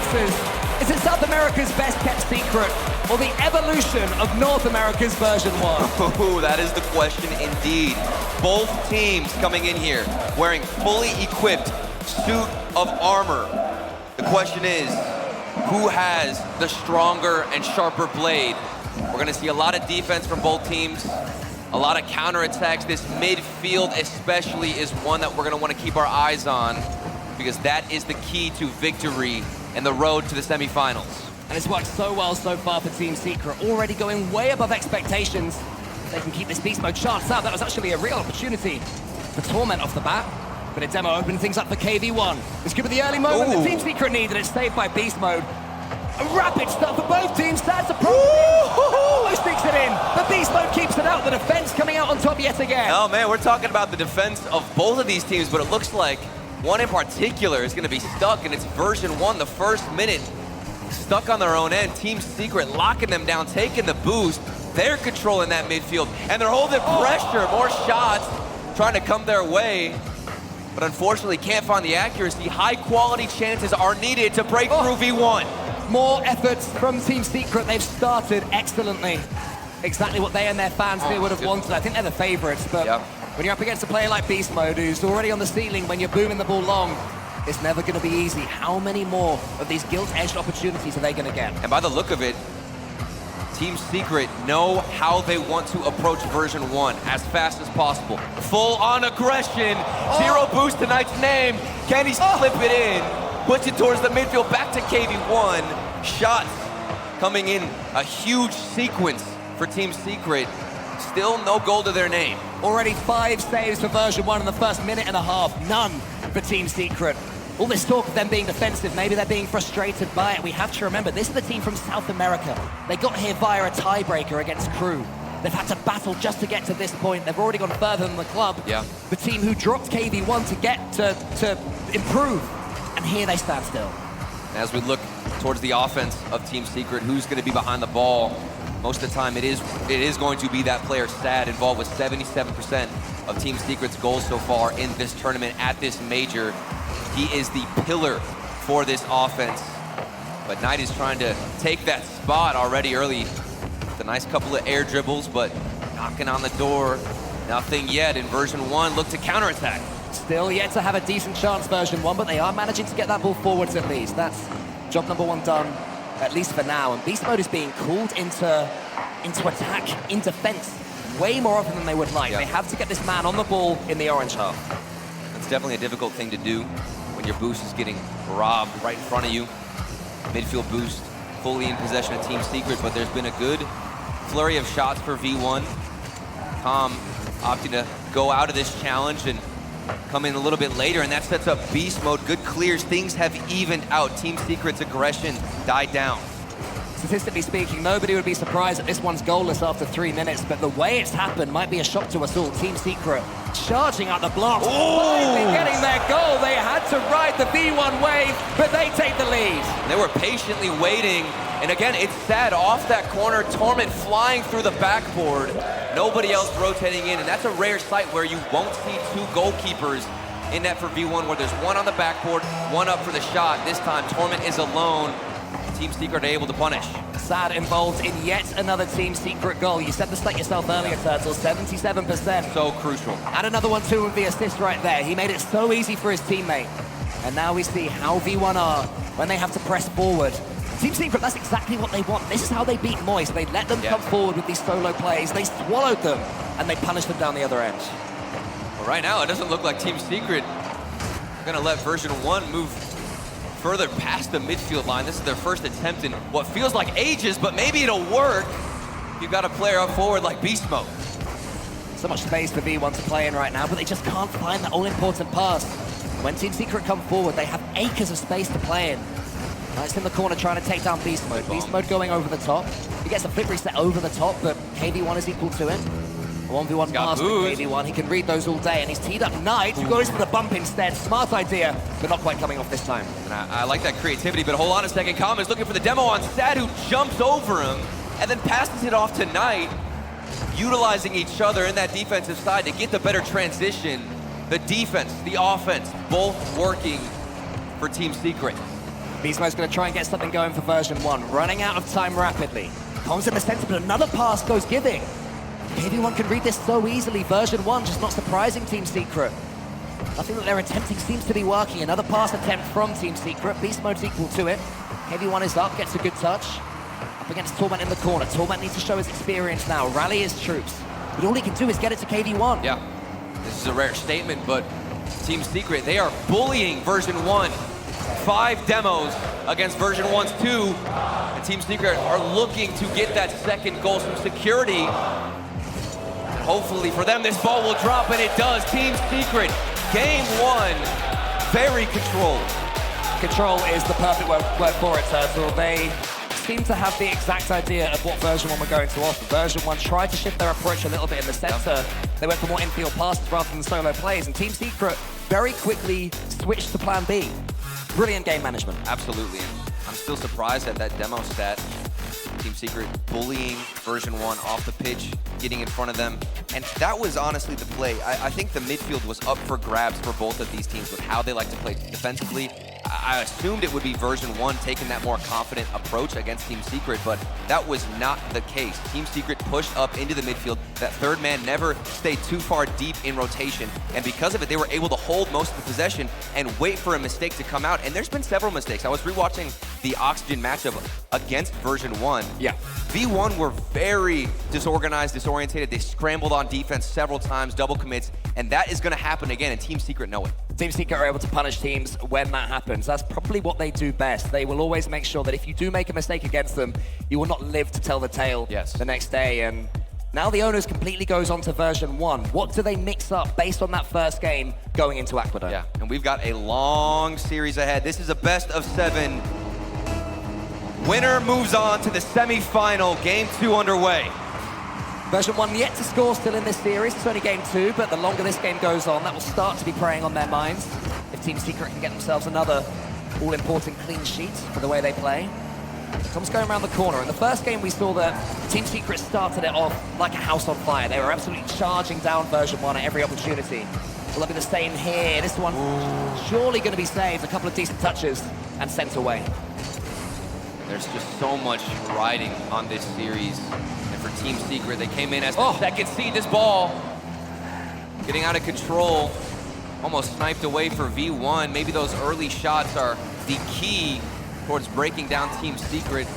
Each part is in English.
answers. Is it South America's best kept secret, or the evolution of North America's version 1? Oh, that is the question indeed. Both teams coming in here wearing fully equipped suit of armor. The question is, who has the stronger and sharper blade? We're gonna see a lot of defense from both teams, a lot of counterattacks. This midfield especially is one that we're gonna wanna keep our eyes on, because that is the key to victory and the road to the semifinals. And it's worked so well so far for Team Secret, already going way above expectations. If they can keep this beast mode chance out, that was actually a real opportunity for Torment off the bat. But a demo opening things up for KV1. This could be the early moment that Team Secret needs, and it's saved by beast mode. A rapid start for both teams. That's a problem. Almost sneaks it in. The beast mode keeps it out. The defense coming out on top yet again. Oh man, we're talking about the defense of both of these teams, but it looks like one in particular is gonna be stuck, and it's version 1, the first minute. Stuck on their own end. Team Secret locking them down, taking the boost. They're controlling that midfield, and they're holding pressure. More shots trying to come their way, but unfortunately can't find the accuracy. High quality chances are needed to break through V1. More efforts from Team Secret. They've started excellently. Exactly what they and their fans here would have wanted. I think they're the favorites, but when you're up against a player like Beast Mode, who's already on the ceiling when you're booming the ball long, it's never going to be easy. How many more of these gilt-edged opportunities are they going to get? And by the look of it, Team Secret know how they want to approach version 1 as fast as possible. Full-on aggression, zero boost to Knight's name. Can he slip it in? Puts it towards the midfield, back to KV1. Shots coming in a huge sequence for Team Secret. Still no goal to their name. Already 5 saves for version 1 in the first minute and a half. None for Team Secret. All this talk of them being defensive, maybe they're being frustrated by it. We have to remember, this is the team from South America. They got here via a tiebreaker against Crew. They've had to battle just to get to this point. They've already gone further than the club. The team who dropped KV1 to get to improve. And here they stand still. As we look towards the offense of Team Secret, who's going to be behind the ball? Most of the time, it is going to be that player Sad, involved with 77% of Team Secret's goals so far in this tournament at this major. He is the pillar for this offense. But Knight is trying to take that spot already early. With a nice couple of air dribbles, but knocking on the door. Nothing yet in version 1. Look to counterattack. Still yet to have a decent chance, version 1, but they are managing to get that ball forwards at least. That's job number 1 done, at least for now. And Beast Mode is being called into attack, in defense, way more often than they would like. They have to get this man on the ball in the orange half. That's definitely a difficult thing to do when your boost is getting robbed right in front of you. Midfield boost fully in possession of Team Secret, but there's been a good flurry of shots for V1. Tom opting to go out of this challenge and come in a little bit later, and that sets up Beast Mode. Good clears. Things have evened out. Team Secret's aggression died down. Statistically speaking, nobody would be surprised that this one's goalless after 3 minutes, but the way it's happened might be a shock to us all. Team Secret charging out the blocks, finally getting their goal. They had to ride the V1 wave, but they take the lead. And they were patiently waiting, and again, it's Sad off that corner. Torment flying through the backboard. Nobody else rotating in, and that's a rare sight where you won't see 2 goalkeepers in net for V1, where there's one on the backboard, one up for the shot. This time, Torment is alone. Team Secret are able to punish. Sad involved in yet another Team Secret goal. You said the stat yourself earlier, Turtle, 77%. So crucial. And another one too with the assist right there. He made it so easy for his teammate. And now we see how V1 are when they have to press forward. Team Secret, that's exactly what they want. This is how they beat Moist. They let them come forward with these solo plays. They swallowed them, and they punished them down the other end. Well, right now, it doesn't look like Team Secret are gonna let version 1 move further past the midfield line. This is their first attempt in what feels like ages, but maybe it'll work. You've got a player up forward like Beast Mode. So much space for V1 to play in right now, but they just can't find that all-important pass. When Team Secret come forward, they have acres of space to play in. Knight's in the corner trying to take down Beast Mode. Beast Mode going over the top. He gets a flip reset over the top, but KV1 is equal to it. A 1v1 pass with KV1. He can read those all day, and he's teed up Knight, who goes for the bump instead. Smart idea, but not quite coming off this time. And I like that creativity, but hold on a second. Common is looking for the demo on Sad, who jumps over him and then passes it off to Knight, utilizing each other in that defensive side to get the better transition. The defense, the offense, both working for Team Secret. Beastmode's going to try and get something going for version 1. Running out of time rapidly. Comes in the center, but another pass goes giving. KV1 can read this so easily. Version 1 just not surprising Team Secret. Nothing that they're attempting seems to be working. Another pass attempt from Team Secret. Beastmode's equal to it. KV1 is up, gets a good touch. Up against Torment in the corner. Torment needs to show his experience now, rally his troops. But all he can do is get it to KV1. Yeah, this is a rare statement, but Team Secret, they are bullying Version 1. 5 demos against Version 1's 2. And Team Secret are looking to get that second goal, some security. And hopefully for them, this ball will drop, and it does. Team Secret, game 1, very controlled. Control is the perfect word for it, Turtle. They seem to have the exact idea of what Version 1 were going to offer. Version 1 tried to shift their approach a little bit in the center. They went for more infield passes rather than solo plays, and Team Secret very quickly switched to plan B. Brilliant game management. Absolutely. I'm still surprised at that demo stat. Team Secret bullying Version 1 off the pitch, getting in front of them. And that was honestly the play. I think the midfield was up for grabs for both of these teams with how they like to play defensively. I assumed it would be Version 1 taking that more confident approach against Team Secret, but that was not the case. Team Secret pushed up into the midfield. That third man never stayed too far deep in rotation, and because of it, they were able to hold most of the possession and wait for a mistake to come out, and there's been several mistakes. I was rewatching the Oxygen matchup against Version 1. Yeah. V1 were very disorganized, disorientated. They scrambled on defense several times, double commits, and that is going to happen again, and Team Secret know it. Team Secret are able to punish teams when that happens. That's probably what they do best. They will always make sure that if you do make a mistake against them, you will not live to tell the tale the next day. And now the onus completely goes on to Version 1. What do they mix up based on that first game going into Aquadome? Yeah, and we've got a long series ahead. This is a best of 7. Winner moves on to the semi-final, game 2 underway. Version 1 yet to score still in this series. It's only game 2, but the longer this game goes on, that will start to be preying on their minds. If Team Secret can get themselves another all-important clean sheet for the way they play. Tom's going around the corner. In the first game, we saw that Team Secret started it off like a house on fire. They were absolutely charging down Version 1 at every opportunity. Will it be the same here? This one surely going to be saved. A couple of decent touches and sent away. There's just so much riding on this series. And for Team Secret, they came in as the second seed. This ball getting out of control. Almost sniped away for V1. Maybe those early shots are the key towards breaking down Team Secret.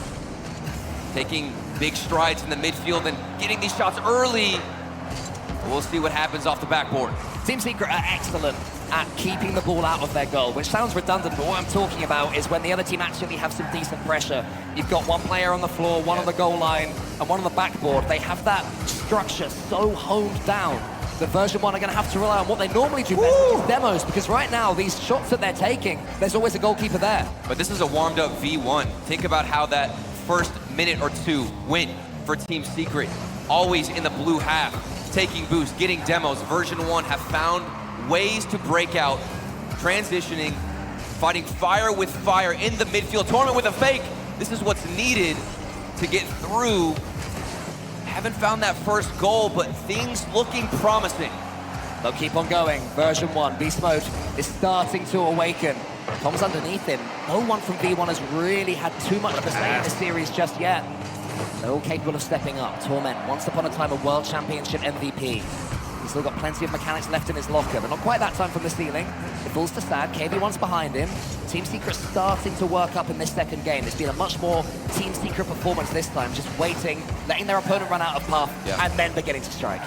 Taking big strides in the midfield and getting these shots early. We'll see what happens off the backboard. Team Secret are excellent at keeping the ball out of their goal, which sounds redundant, but what I'm talking about is when the other team actually have some decent pressure. You've got one player on the floor, one on the goal line, and one on the backboard. They have that structure so honed down that Version 1 are going to have to rely on what they normally do best, which is demos, because right now, these shots that they're taking, there's always a goalkeeper there. But this is a warmed-up V1. Think about how that first minute or two went for Team Secret. Always in the blue half, taking boosts, getting demos. Version 1 have found ways to break out, transitioning, fighting fire with fire in the midfield. Torment with a fake. This is what's needed to get through. Haven't found that first goal, but things looking promising. They'll keep on going. Version 1, Beast Mode is starting to awaken. Tom's underneath him. No one from V1 has really had too much to say in this series just yet. They're all capable of stepping up. Torment, once upon a time a World Championship MVP. He's still got plenty of mechanics left in his locker, but not quite that time from the ceiling. It falls to Sad. KV1's behind him. Team Secret starting to work up in this second game. It's been a much more Team Secret performance this time, just waiting, letting their opponent run out of path, and then beginning to strike.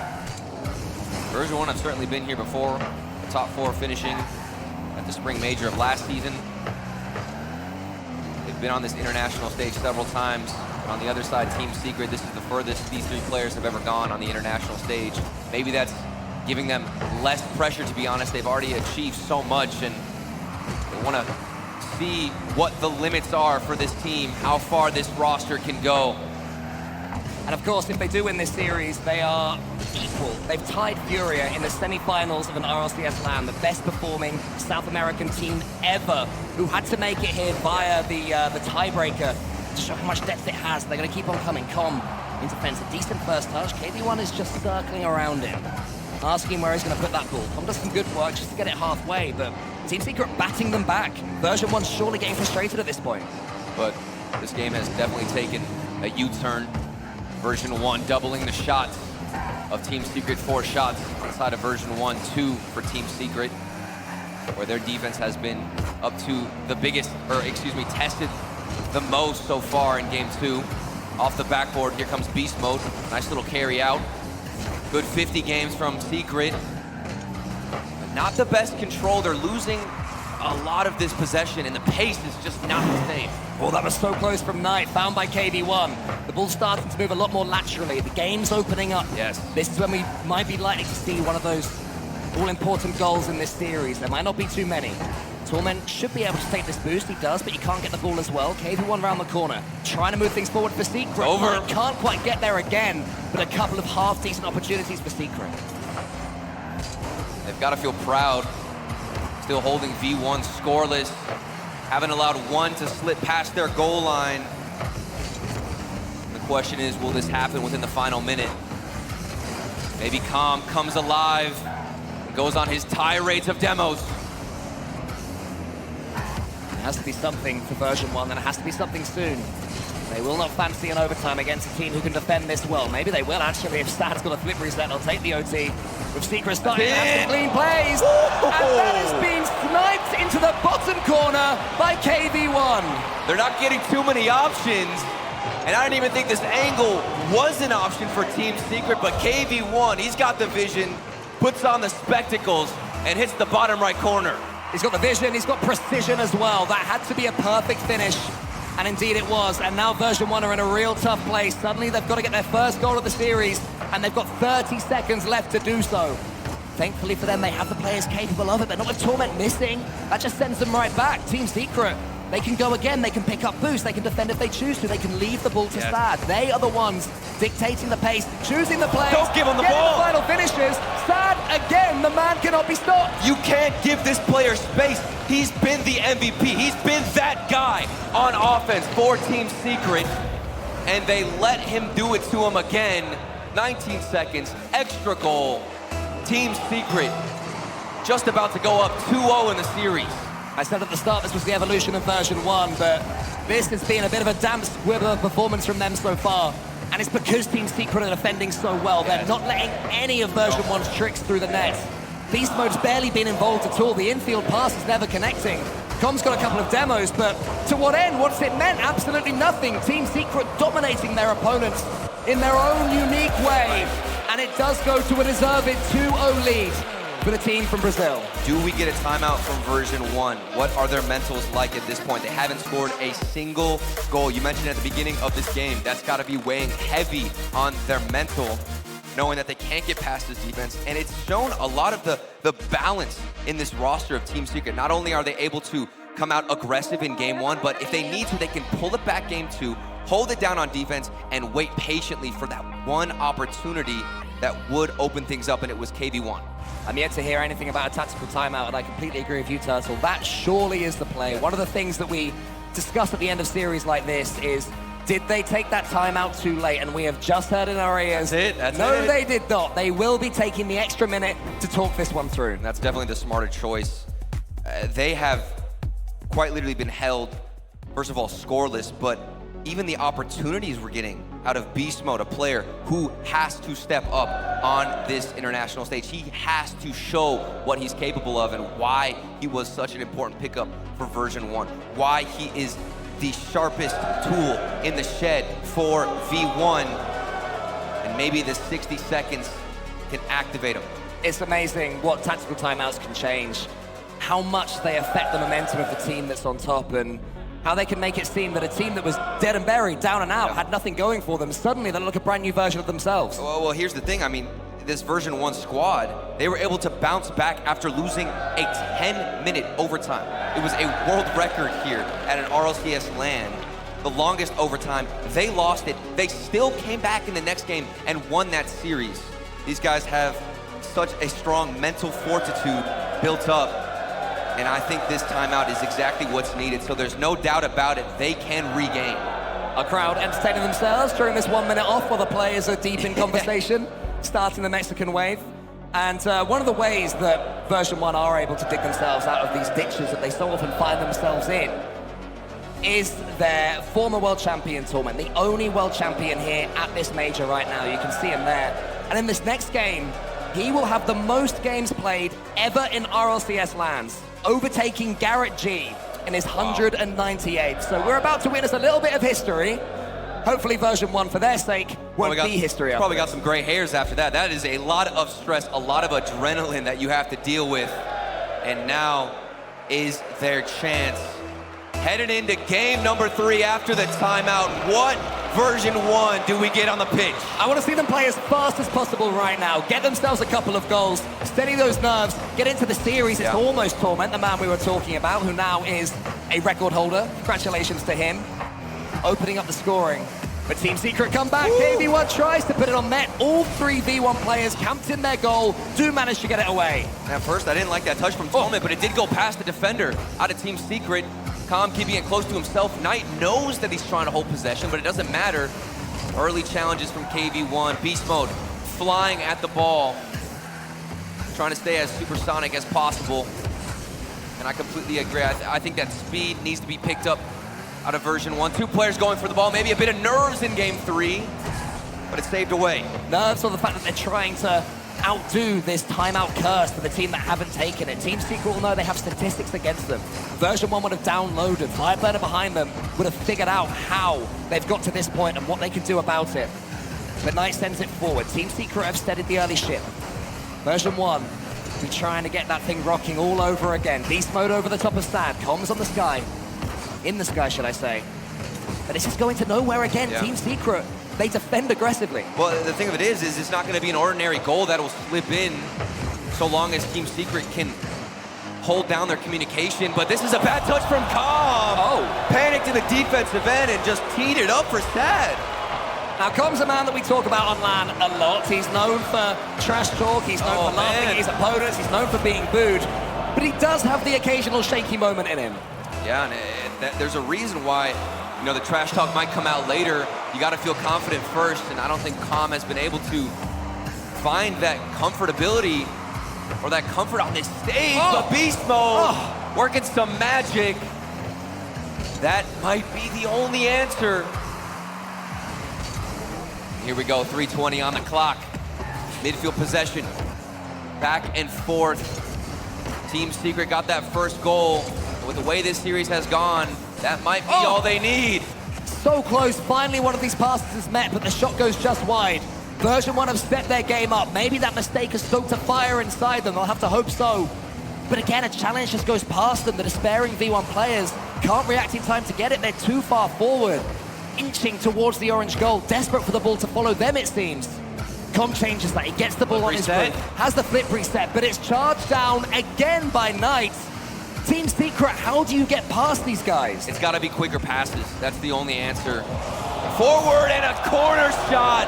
Version 1 have certainly been here before. The top 4 finishing at the Spring Major of last season. They've been on this international stage several times. On the other side, Team Secret, this is the furthest these 3 players have ever gone on the international stage. Maybe that's giving them less pressure, to be honest. They've already achieved so much, and they want to see what the limits are for this team, how far this roster can go. And of course, if they do win this series, they are equal. They've tied Furia in the semi-finals of an RLCS LAN, the best performing South American team ever, who had to make it here via the tiebreaker to show how much depth it has. They're going to keep on coming. Com into fence, a decent first touch. KV1 is just circling around him, asking where he's going to put that ball. Com does some good work just to get it halfway, but Team Secret batting them back. Version1 surely getting frustrated at this point. But this game has definitely taken a U-turn. Version1 doubling the shots of Team Secret, 4 shots inside of Version1, 2 for Team Secret, where their defense has been up to the biggest, or excuse me, tested the most so far in game 2. Off the backboard, here comes Beast Mode. Nice little carry out. Good 50 games from Secret. Not the best control. They're losing a lot of this possession, and the pace is just not the same. Oh, that was so close from Knight, found by KV1. The ball's starting to move a lot more laterally. The game's opening up. Yes. This is when we might be likely to see one of those all-important goals in this series. There might not be too many. Torment should be able to take this boost. He does, but he can't get the ball as well. KV1 around the corner, trying to move things forward for Secret. Over. Knight can't quite get there again, but a couple of half-decent opportunities for Secret. They've got to feel proud. Still holding V1 scoreless. Haven't allowed one to slip past their goal line. The question is, will this happen within the final minute? Maybe Calm comes alive and goes on his tirades of demos. It has to be something for Version1, and it has to be something soon. They will not fancy an overtime against a team who can defend this well. Maybe they will, actually, if Stad's got a flip reset, they'll take the OT. With Secret starting to have some clean plays. And that has been sniped into the bottom corner by KV1. They're not getting too many options. And I didn't even think this angle was an option for Team Secret, but KV1, he's got the vision, puts on the spectacles, and hits the bottom right corner. He's got the vision, he's got precision as well. That had to be a perfect finish. And indeed it was, and now Version1 are in a real tough place. Suddenly they've got to get their first goal of the series, and they've got 30 seconds left to do so. Thankfully for them, they have the players capable of it, but not with Torment missing. That just sends them right back. Team Secret, they can go again, they can pick up boost, they can defend if they choose to, they can leave the ball to Stad. They are the ones dictating the pace, choosing the plays. Don't give them the ball. The final finishes. Stad, again, the man cannot be stopped. You can't give this player space. He's been the MVP. He's been that guy on offense for Team Secret, and they let him do it to him again. 19 seconds, extra goal. Team Secret just about to go up 2-0 in the series. I said at the start this was the evolution of Version1, but this has been a bit of a damp squibber performance from them so far. And it's because Team Secret are defending so well. They're not letting any of Version1's tricks through the net. Beast Mode's barely been involved at all. The infield pass is never connecting. Com's got a couple of demos, but to what end? What's it meant? Absolutely nothing. Team Secret dominating their opponents in their own unique way. And it does go to a deserved 2-0 lead for the team from Brazil. Do we get a timeout from Version1? What are their mentals like at this point? They haven't scored a single goal. You mentioned at the beginning of this game, that's got to be weighing heavy on their mental, knowing that they can't get past this defense. And it's shown a lot of the balance in this roster of Team Secret. Not only are they able to come out aggressive in game 1, but if they need to, they can pull it back game 2, hold it down on defense, and wait patiently for that one opportunity that would open things up, and it was KV1. I'm yet to hear anything about a tactical timeout, and I completely agree with you, Turtle. That surely is the play. One of the things that we discuss at the end of series like this is, did they take that timeout too late? And we have just heard in our ears, no, they did not. They will be taking the extra minute to talk this one through. That's definitely the smarter choice. They have quite literally been held, first of all, scoreless, but even the opportunities we're getting out of Beast Mode, a player who has to step up on this international stage. He has to show what he's capable of and why he was such an important pickup for Version1, why he is the sharpest tool in the shed for V1, and maybe the 60 seconds can activate him. It's amazing what tactical timeouts can change, how much they affect the momentum of the team that's on top, and how they can make it seem that a team that was dead and buried, down and out, had nothing going for them, suddenly they look a brand new version of themselves. Well, here's the thing. I mean, this Version1 squad, they were able to bounce back after losing a 10-minute overtime. It was a world record here at an RLCS LAN. The longest overtime. They lost it. They still came back in the next game and won that series. These guys have such a strong mental fortitude built up. And I think this timeout is exactly what's needed, so there's no doubt about it, they can regain. A crowd entertaining themselves during this 1 minute off while the players are deep in conversation, starting the Mexican wave. And one of the ways that Version1 are able to dig themselves out of these ditches that they so often find themselves in is their former world champion Torment, the only world champion here at this major right now. You can see him there. And in this next game, he will have the most games played ever in RLCS lands, overtaking Garrett G in his 198. So we're about to witness a little bit of history. Hopefully Version1, for their sake, won't be history. Probably got some gray hairs after that. That is a lot of stress, a lot of adrenaline that you have to deal with. And now is their chance. Headed into game number 3 after the timeout. What Version1 do we get on the pitch? I want to see them play as fast as possible right now. Get themselves a couple of goals, steady those nerves, get into the series. It's almost Torment, the man we were talking about, who now is a record holder. Congratulations to him. Opening up the scoring. But Team Secret come back. KV1 tries to put it on net. All 3 V1 players camped in their goal, do manage to get it away. At first, I didn't like that touch from Torment, but it did go past the defender out of Team Secret. Calm keeping it close to himself. Knight knows that he's trying to hold possession, but it doesn't matter. Early challenges from KV1. Beast mode flying at the ball. Trying to stay as supersonic as possible. And I completely agree. I think that speed needs to be picked up out of Version1. 2 players going for the ball. Maybe a bit of nerves in game 3, but it's saved away. Nerves or the fact that they're trying to outdo this timeout curse for the team that haven't taken it. Team Secret will know they have statistics against them. Version1 would have downloaded. Fireburner behind them would have figured out how they've got to this point and what they can do about it. But Knight sends it forward. Team Secret have steadied the early ship. Version1 be trying to get that thing rocking all over again. Beast mode over the top of Sad. Comms on the sky. In the sky, should I say. But it's just going to nowhere again. Team Secret, they defend aggressively. Well, the thing of it is it's not going to be an ordinary goal that'll slip in so long as Team Secret can hold down their communication. But this is a bad touch from Calm. Panicked in the defensive end and just teed it up for Sad. Now, Calm's a man that we talk about on LAN a lot. He's known for trash talk. He's known for laughing at his opponents. He's known for being booed. But he does have the occasional shaky moment in him. Yeah, and there's a reason why, you know, the trash talk might come out later. You got to feel confident first, and I don't think Calm has been able to find that comfortability or that comfort on this stage. But Beast mode, working some magic. That might be the only answer. Here we go, 3:20 on the clock. Midfield possession, back and forth. Team Secret got that first goal. With the way this series has gone, that might be all they need. So close, finally one of these passes is met, but the shot goes just wide. Version1 have stepped their game up. Maybe that mistake has stoked a fire inside them, they'll have to hope so. But again, a challenge just goes past them. The despairing V1 players can't react in time to get it, they're too far forward. Inching towards the orange goal, desperate for the ball to follow them, it seems. Com changes that, he gets the ball on his foot, has the flip reset, but it's charged down again by Knight. Team Secret, how do you get past these guys? It's got to be quicker passes. That's the only answer. Forward and a corner shot.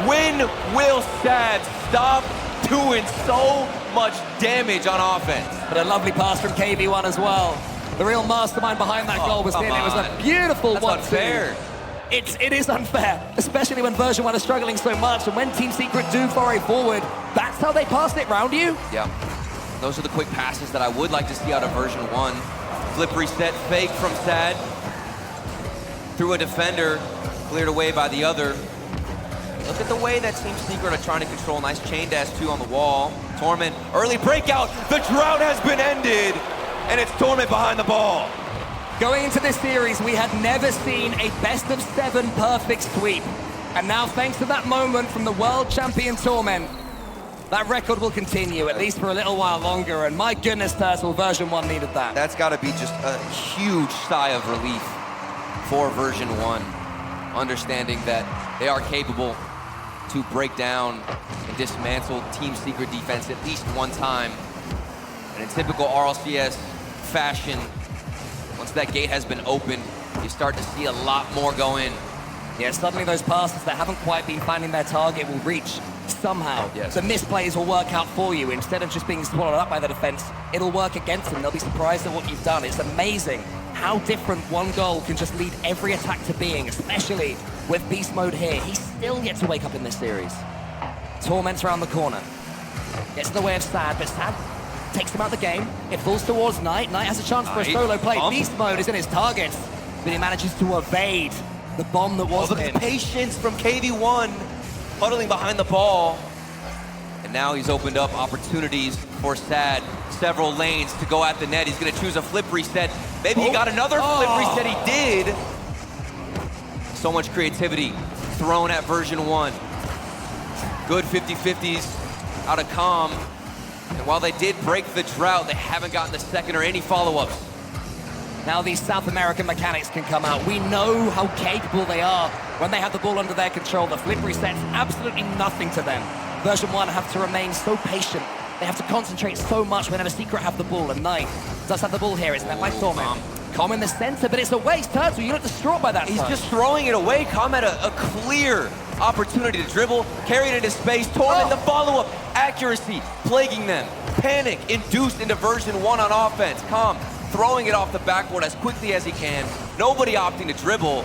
When will Sad stop doing so much damage on offense? But a lovely pass from KV1 as well. The real mastermind behind that goal was him. It was a beautiful one. That's unfair. It is unfair, especially when Version1 is struggling so much, and when Team Secret do foray forward, that's how they pass it round you? Yeah. Those are the quick passes that I would like to see out of Version1. Flip reset, fake from Sad. Through a defender, cleared away by the other. Look at the way that Team Secret are trying to control. Nice chain dash too on the wall. Torment, early breakout. The drought has been ended, and it's Torment behind the ball. Going into this series, we had never seen a best-of-7 perfect sweep. And now, thanks to that moment from the world champion Torment, that record will continue, at least for a little while longer, and my goodness, Turtle, Version1 needed that. That's got to be just a huge sigh of relief for Version1, understanding that they are capable to break down and dismantle Team Secret defense at least one time. And in typical RLCS fashion, once that gate has been opened, you start to see a lot more go in. Yeah, suddenly those passes that haven't quite been finding their target will reach somehow. Yes. The misplays will work out for you. Instead of just being swallowed up by the defense, it'll work against them. They'll be surprised at what you've done. It's amazing how different one goal can just lead every attack to being, especially with Beast Mode here. He's still yet to wake up in this series. Torment's around the corner. Gets in the way of Sad, but Sad takes him out of the game. It falls towards Knight. Knight has a chance for a solo play. Beast mode is in his targets, but he manages to evade the bomb that was Look at the patience from KV1, huddling behind the ball. And now he's opened up opportunities for Sad. Several lanes to go at the net. He's gonna choose a flip reset. Maybe he got another flip reset, he did. So much creativity thrown at Version1. Good 50-50s out of Calm. And while they did break the drought, they haven't gotten the second or any follow-ups. Now these South American mechanics can come out. We know how capable they are when they have the ball under their control. The flip reset's absolutely nothing to them. Version1 have to remain so patient. They have to concentrate so much whenever Secret have the ball, and Knight does have the ball here. It's met by Torment. Calm in the center, but it's a waste. Turtle, you look distraught by that. He's just throwing it away. Calm had a clear opportunity to dribble, carried it into space. Torment, the follow-up, accuracy, plaguing them. Panic induced into Version1 on offense. Calm throwing it off the backboard as quickly as he can. Nobody opting to dribble.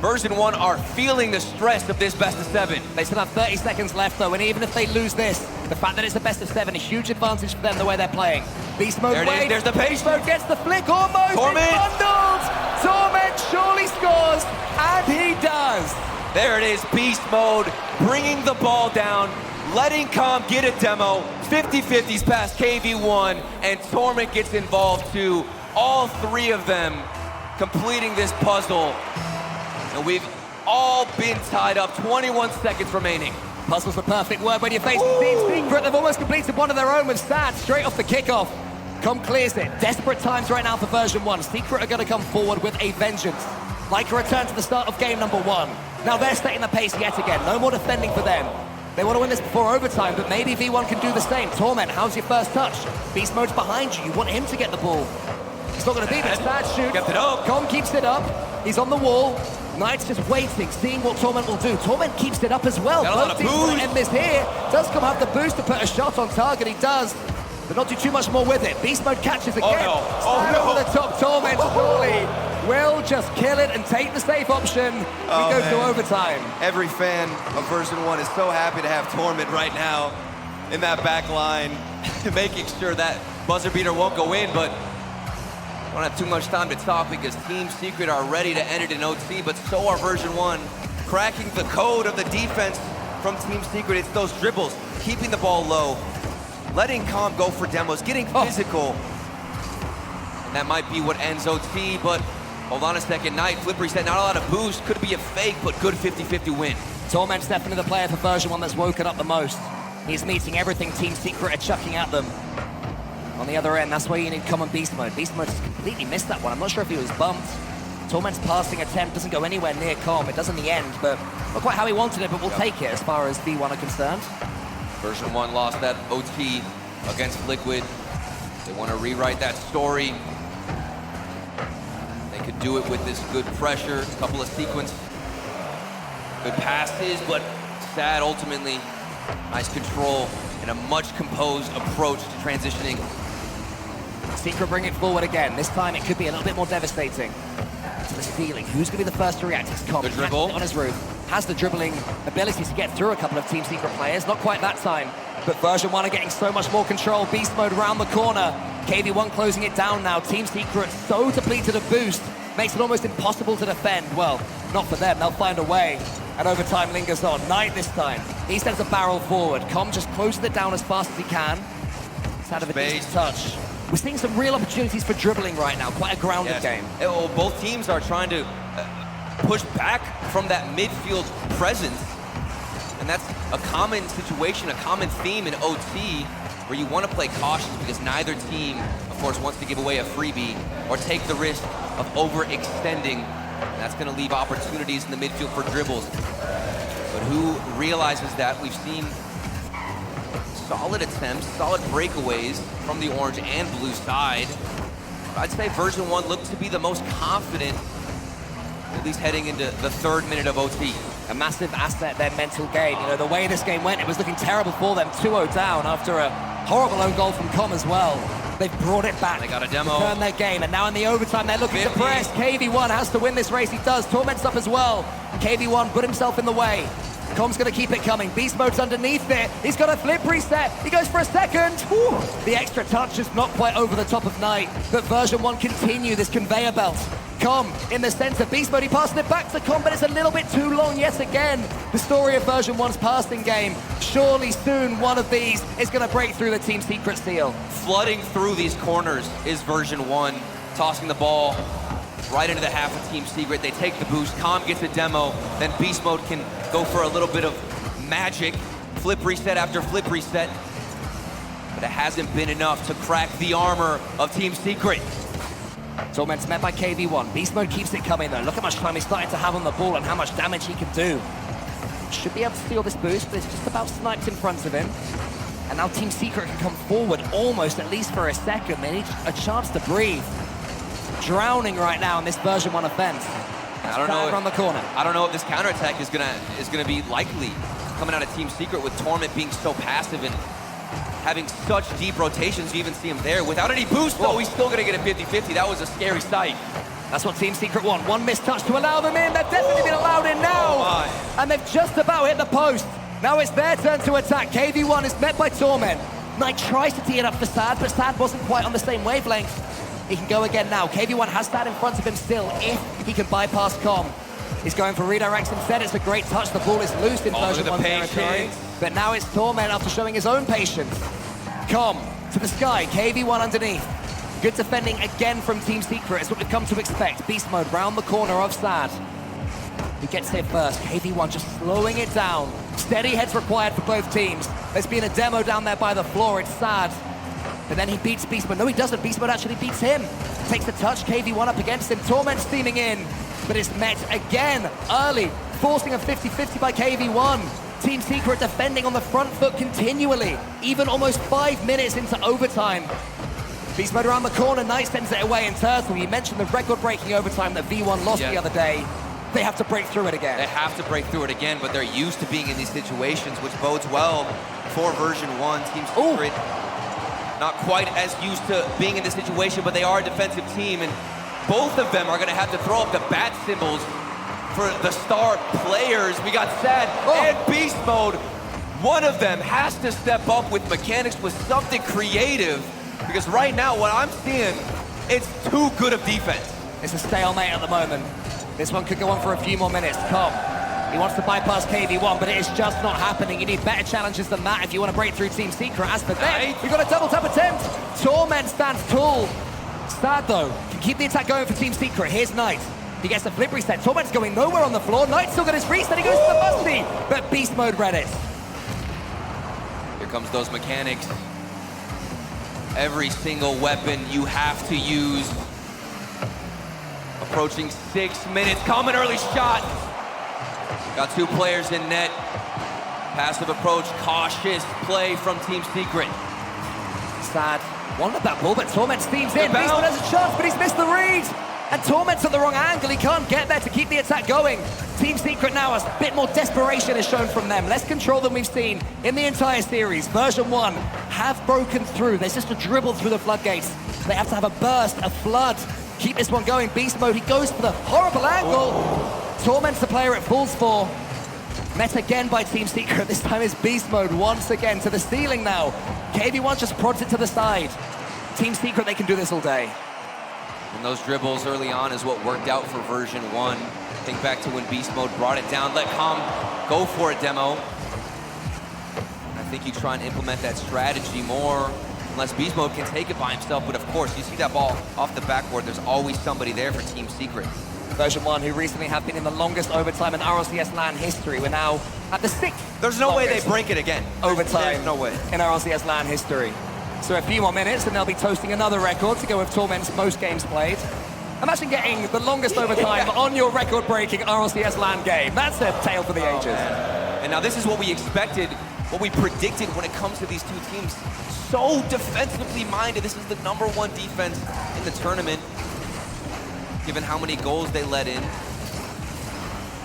Version1 are feeling the stress of this best of 7. They still have 30 seconds left though, and even if they lose this, the fact that it's a best of 7, a huge advantage for them the way they're playing. Beast mode, there's the pace. Beast mode gets the flick almost. Torment. It's bundled. Torment surely scores, and he does. There it is, beast mode, bringing the ball down, letting Calm get a demo. 50-50s past KV1, and Torment gets involved too. All three of them completing this puzzle. And we've all been tied up, 21 seconds remaining. Puzzle's the perfect word when you face Team Secret. They've almost completed one of their own with Sad straight off the kickoff. Com clears it. Desperate times right now for Version1. Secret are going to come forward with a vengeance. Like a return to the start of game number 1. Now they're setting the pace yet again. No more defending for them. They want to win this before overtime, but maybe V1 can do the same. Torment, how's your first touch? Beast mode's behind you. You want him to get the ball. It's not going to be, but Sad shoot. Kept it up. Com keeps it up. He's on the wall. Knight's just waiting, seeing what Torment will do. Torment keeps it up as well. Got a lot of boost. End this here. Does come have the boost to put a shot on target. He does, but not do too much more with it. Beast mode catches again. Over the top. Torment surely will just kill it and take the safe option. We go to overtime. Every fan of Version1 is so happy to have Torment right now in that back line, Making sure that buzzer beater won't go in, but don't have too much time to talk because Team Secret are ready to end it in OT, but so are Version1. Cracking the code of the defense from Team Secret. It's those dribbles, keeping the ball low, letting Calm go for demos, getting physical. And that might be what ends OT, but hold on a second. Knight, flip reset, not a lot of boost. Could be a fake, but good 50-50 win. Torment's definitely the player for Version1 that's woken up the most. He's meeting everything Team Secret are chucking at them. On the other end, that's why you need common Beast mode. Beast mode just completely missed that one. I'm not sure if he was bumped. Torment's passing attempt doesn't go anywhere near Com. It does in the end, but not quite how he wanted it, but we'll take it as far as V1 are concerned. Version1 lost that OT against Liquid. They want to rewrite that story. They could do it with this good pressure, a couple of sequence, good passes, but Sad ultimately, nice control and a much composed approach to transitioning. Secret bring it forward again. This time it could be a little bit more devastating. To the ceiling. Who's going to be the first to react? It's Com. The dribble. On his roof. Has the dribbling ability to get through a couple of Team Secret players. Not quite that time. But Version1 are getting so much more control. Beast mode around the corner. KV1 closing it down now. Team Secret so depleted of boost. Makes it almost impossible to defend. Well, not for them. They'll find a way. And overtime lingers on. Knight this time. He sends a barrel forward. Com just closes it down as fast as he can. It's out of a decent touch. We're seeing some real opportunities for dribbling right now. Quite a grounded game. Well, both teams are trying to push back from that midfield presence. And that's a common situation, a common theme in OT, where you want to play cautious because neither team, of course, wants to give away a freebie or take the risk of overextending. And that's going to leave opportunities in the midfield for dribbles. But who realizes that? We've seen solid attempts, solid breakaways from the orange and blue side. I'd say Version1 looked to be the most confident, at least heading into the 3rd minute of OT. A massive asset, their mental game. You know, the way this game went, it was looking terrible for them. 2-0 down after a horrible own goal from Com as well. They've brought it back. They got a demo. Turn their game, and now in the overtime, they're looking to press. KV1 has to win this race. He does. Torment's up as well. KV1 put himself in the way. Com's gonna keep it coming. Beast Mode's underneath it. He's got a flip reset. He goes for a second. Woo! The extra touch is not quite over the top of Knight, but Version1 continue this conveyor belt. Com in the center. Beast Mode, he passing it back to Com, but it's a little bit too long yet again. The story of Version1's passing game. Surely soon one of these is gonna break through the Team Secret seal. Flooding through these corners is Version1, tossing the ball right into the half of Team Secret. They take the boost, Com gets a demo, then Beast Mode can go for a little bit of magic. Flip reset after flip reset. But it hasn't been enough to crack the armor of Team Secret. Torment's met by KV1. Beast Mode keeps it coming though. Look how much time he's starting to have on the ball and how much damage he can do. Should be able to steal this boost, but it's just about sniped in front of him. And now Team Secret can come forward almost, at least for a second. They need a chance to breathe. Drowning right now in this Version1 offense. I don't know around the corner. I don't know if this counterattack is gonna be likely coming out of Team Secret with Torment being so passive and having such deep rotations. You even see him there without any boost. Though he's still gonna get a 50-50. That was a scary sight. That's what Team Secret want. One missed touch to allow them in. They've definitely been allowed in now. And they've just about hit the post. Now it's their turn to attack. KV1 is met by Torment. Knight tries to tee it up for Sad, but Sad wasn't quite on the same wavelength. He can go again now. KV1 has that in front of him still, if he can bypass Com. He's going for redirects instead. It's a great touch. The ball is loose in Version1 territory. But now it's Torment after showing his own patience. Com to the sky. KV1 underneath. Good defending again from Team Secret. It's what we've come to expect. Beast Mode round the corner of Sad. He gets hit first. KV1 just slowing it down. Steady heads required for both teams. There's been a demo down there by the floor. It's Sad. But then he beats Beast Mode. No, he doesn't. Beast Mode actually beats him. Takes the touch. KV1 up against him. Torment steaming in. But it's met again early. Forcing a 50-50 by KV1. Team Secret defending on the front foot continually. Even almost 5 minutes into overtime. Beast Mode around the corner. Knight sends it away in Turtle. You mentioned the record-breaking overtime that V1 lost the other day. They have to break through it again. They have to break through it again, but they're used to being in these situations, which bodes well for Version1. Team Secret not quite as used to being in this situation, but they are a defensive team, and both of them are going to have to throw up the bat symbols for the star players. We got Sad and Beast Mode. One of them has to step up with mechanics, with something creative, because right now what I'm seeing, it's too good of defense. It's a stalemate at the moment. This one could go on for a few more minutes. Com, he wants to bypass KV1, but it is just not happening. You need better challenges than that if you want to break through Team Secret. As for them, we've got a double tap attempt. Torment stands tall. Sad though, can keep the attack going for Team Secret. Here's Knight. He gets the flip reset. Torment's going nowhere on the floor. Knight's still got his reset. He goes to the busty, but Beast Mode read it. Here comes those mechanics. Every single weapon you have to use. Approaching 6 minutes. Common early shot. Got two players in net. Passive approach, cautious play from Team Secret. Sad. Wanted that ball, but Torment steams in. Beast Mode has a chance, but he's missed the read. And Torment's at the wrong angle. He can't get there to keep the attack going. Team Secret now, a bit more desperation is shown from them. Less control than we've seen in the entire series. Version1 have broken through. There's just a dribble through the floodgates. They have to have a burst, a flood. Keep this one going. Beast Mode, he goes for the horrible angle. Torment's the player it falls for. Met again by Team Secret. This time is Beast Mode once again to the ceiling now. KV1 just prods it to the side. Team Secret, they can do this all day. And those dribbles early on is what worked out for Version1. Think back to when Beast Mode brought it down, let Com go for a demo. I think you try and implement that strategy more, unless Beast Mode can take it by himself. But of course, you see that ball off the backboard, there's always somebody there for Team Secret. Version1, who recently have been in the longest overtime in RLCS LAN history. We're now at the 6th. There's no way they break it again. Overtime. There's no way. In RLCS LAN history. So a few more minutes and they'll be toasting another record to go with Torment's most games played. Imagine getting the longest overtime on your record-breaking RLCS LAN game. That's a tale for the ages. And now this is what we expected, what we predicted when it comes to these two teams. So defensively minded. This is the #1 defense in the tournament, given how many goals they let in.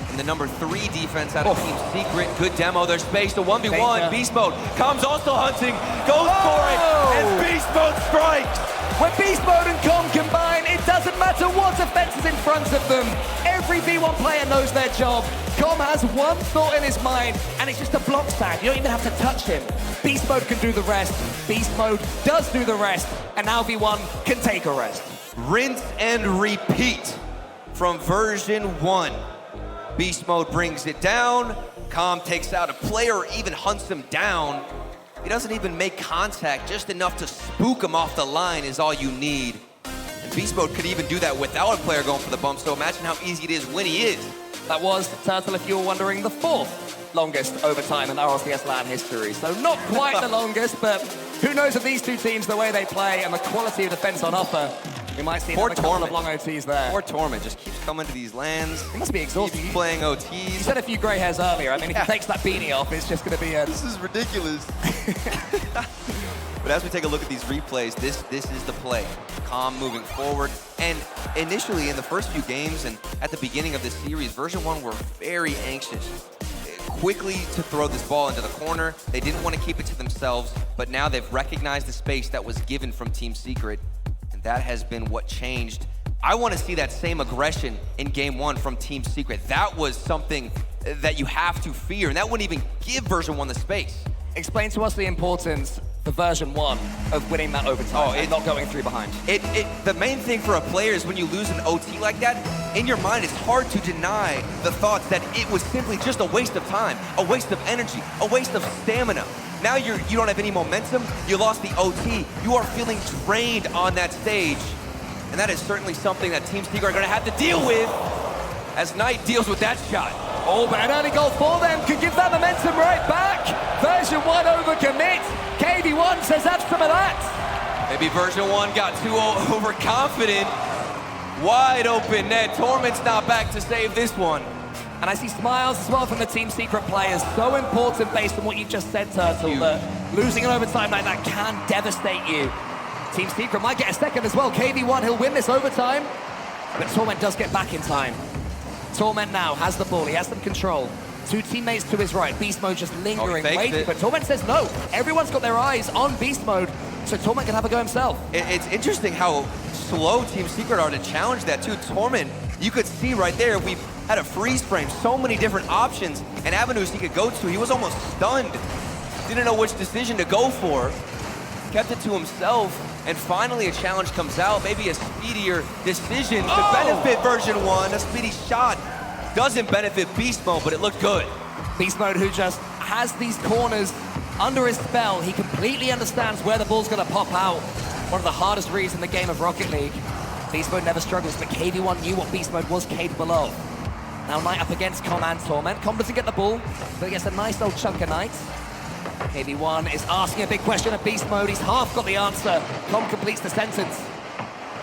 And the #3 defense out of Team Secret. Good demo, there's space to 1v1. Beast Mode comes also hunting, goes for it, and Beast Mode strikes. When Beast Mode and Com combine, it It doesn't matter what defense is in front of them. Every V1 player knows their job. Com has one thought in his mind, and it's just a block stand. You don't even have to touch him. Beast Mode can do the rest. Beast Mode does do the rest, and now V1 can take a rest. Rinse and repeat from version 1. Beast Mode brings it down. Com takes out a player or even hunts him down. He doesn't even make contact, just enough to spook him off the line is all you need. And Beast Mode could even do that without a player going for the bump, so imagine how easy it is when he is. That was, Turtle, if you were wondering, the 4th longest overtime in RLCS LAN history. So not quite the longest, but who knows if these two teams, the way they play and the quality of defense on offer, we might see another couple of long OTs there. Poor Torment just keeps coming to these lands. He must be exhausted. Keeps playing OTs. He said a few grey hairs earlier. I mean, if he takes that beanie off, it's just going to be a... This is ridiculous. But as we take a look at these replays, this is the play. Com moving forward. And initially in the first few games and at the beginning of this series, version 1 were very anxious. Quickly to throw this ball into the corner. They didn't want to keep it to themselves, but now they've recognized the space that was given from Team Secret. And that has been what changed. I want to see that same aggression in game 1 from Team Secret. That was something that you have to fear, and that wouldn't even give version 1 the space. Explain to us the importance for version 1 of winning that overtime and not going 3 behind. The main thing for a player is when you lose an OT like that, in your mind it's hard to deny the thoughts that it was simply just a waste of time, a waste of energy, a waste of stamina. Now you don't have any momentum, you lost the OT, you are feeling drained on that stage. And that is certainly something that Team Secret are gonna have to deal with as Knight deals with that shot. Oh, but an early goal for them could give that momentum right back. Version 1 overcommit. KV1 says have some of that. Maybe version 1 got too overconfident. Wide open net. Torment's not back to save this one. And I see smiles as well from the Team Secret players. So important based on what you just said, Turtle, that losing an overtime like that can devastate you. Team Secret might get a second as well. KV1, he'll win this overtime. But Torment does get back in time. Torment now has the ball, he has some control. 2 teammates to his right, Beast Mode just lingering, waiting, but Torment says no. Everyone's got their eyes on Beast Mode, so Torment can have a go himself. It's interesting how slow Team Secret are to challenge that too. Torment, you could see right there, we've had a freeze frame, so many different options and avenues he could go to. He was almost stunned, didn't know which decision to go for. Kept it to himself, and finally a challenge comes out, maybe a speedier decision to benefit version 1. A speedy shot doesn't benefit Beast Mode, but it looked good. Beast Mode, who just has these corners under his spell, he completely understands where the ball's gonna pop out. One of the hardest reads in the game of Rocket League. Beast Mode never struggles, but KV1 knew what Beast Mode was capable of. Now Knight up against Com and Torment. Com doesn't get the ball, but he gets a nice old chunk of Knights. KV1 is asking a big question of Beast Mode. He's half got the answer. Com completes the sentence.